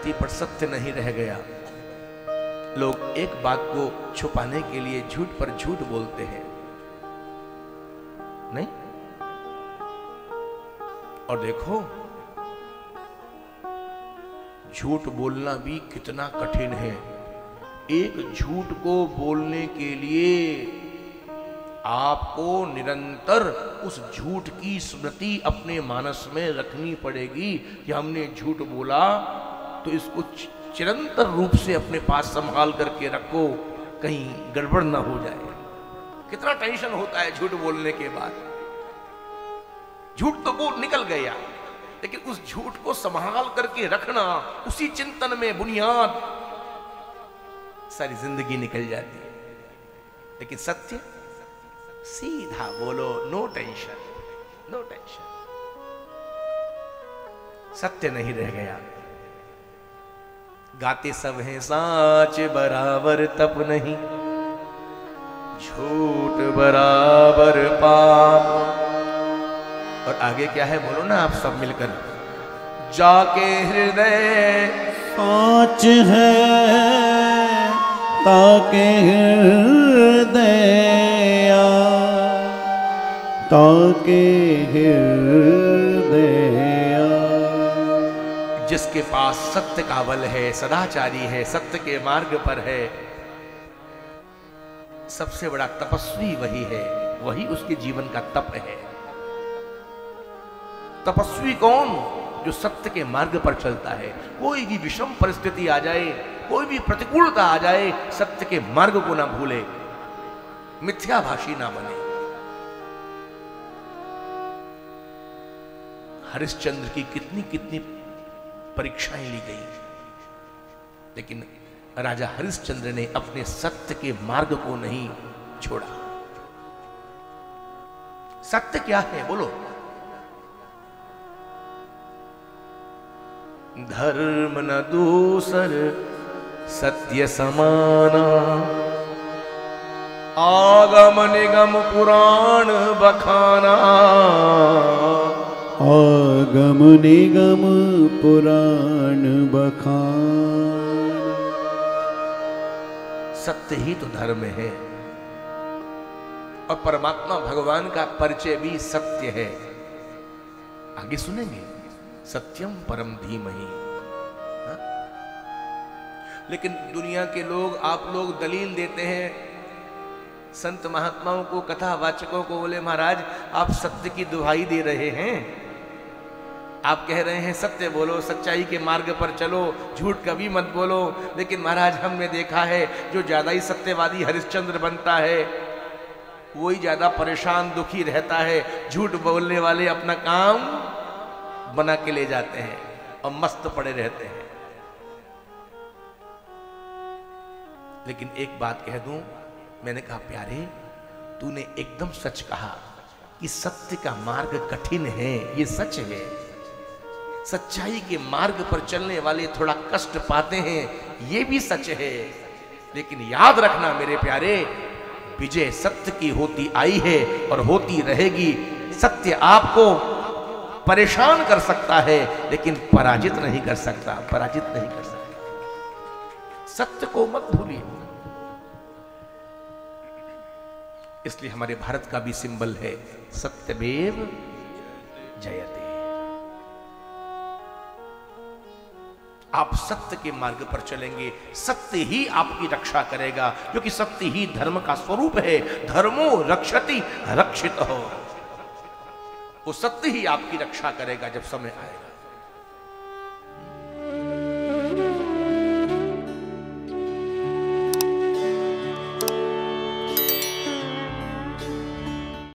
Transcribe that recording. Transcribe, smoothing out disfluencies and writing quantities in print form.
धरती पर सत्य नहीं रह गया। लोग एक बात को छुपाने के लिए झूठ पर झूठ बोलते हैं, नहीं? और देखो, झूठ बोलना भी कितना कठिन है। एक झूठ को बोलने के लिए आपको निरंतर उस झूठ की स्मृति अपने मानस में रखनी पड़ेगी कि हमने झूठ बोला, तो इसको चिरंतर रूप से अपने पास संभाल करके रखो, कहीं गड़बड़ ना हो जाए। कितना टेंशन होता है झूठ बोलने के बाद। झूठ तो वो निकल गया, लेकिन उस झूठ को संभाल करके रखना, उसी चिंतन में बुनियाद सारी जिंदगी निकल जाती है। लेकिन सत्य सीधा बोलो, नो टेंशन, नो टेंशन। सत्य नहीं रह गया। गाते सब हैं साच बराबर तप नहीं, झूठ बराबर पाप। और आगे क्या है बोलो ना आप सब मिलकर। जाके हृदय साच है ताके हृदय, ताके हृदय। जिसके पास सत्य का बल है, सदाचारी है, सत्य के मार्ग पर है, सबसे बड़ा तपस्वी वही है, वही उसके जीवन का तप है। तपस्वी कौन? जो सत्य के मार्ग पर चलता है। कोई भी विषम परिस्थिति आ जाए, कोई भी प्रतिकूलता आ जाए, सत्य के मार्ग को ना भूले, मिथ्याभाषी ना बने। हरिश्चंद्र की कितनी कितनी परीक्षाएं ली गई, लेकिन राजा हरिश्चंद्र ने अपने सत्य के मार्ग को नहीं छोड़ा। सत्य क्या है बोलो? धर्म न दूसर सत्य समाना, आगम निगम पुराण बखाना, आगम निगम पुराण बखान। सत्य ही तो धर्म है, और परमात्मा भगवान का परिचय भी सत्य है। आगे सुनेंगे, सत्यम परम धीमहि। लेकिन दुनिया के लोग, आप लोग दलील देते हैं संत महात्माओं को, कथावाचकों को, बोले महाराज आप सत्य की दुहाई दे रहे हैं, आप कह रहे हैं सत्य बोलो, सच्चाई के मार्ग पर चलो, झूठ कभी मत बोलो। लेकिन महाराज हमने देखा है जो ज्यादा ही सत्यवादी हरिश्चंद्र बनता है, वही ज्यादा परेशान दुखी रहता है। झूठ बोलने वाले अपना काम बना के ले जाते हैं और मस्त पड़े रहते हैं। लेकिन एक बात कह दूं, मैंने कहा प्यारे तूने एकदम सच कहा कि सत्य का मार्ग कठिन है, ये सच है। सच्चाई के मार्ग पर चलने वाले थोड़ा कष्ट पाते हैं, ये भी सच है। लेकिन याद रखना मेरे प्यारे, विजय सत्य की होती आई है और होती रहेगी। सत्य आपको परेशान कर सकता है, लेकिन पराजित नहीं कर सकता, पराजित नहीं कर सकता। सत्य को मत भूलिए। इसलिए हमारे भारत का भी सिंबल है सत्यमेव जयते। आप सत्य के मार्ग पर चलेंगे, सत्य ही आपकी रक्षा करेगा, क्योंकि सत्य ही धर्म का स्वरूप है। धर्मो रक्षति रक्षित हो, वो सत्य ही आपकी रक्षा करेगा जब समय आएगा।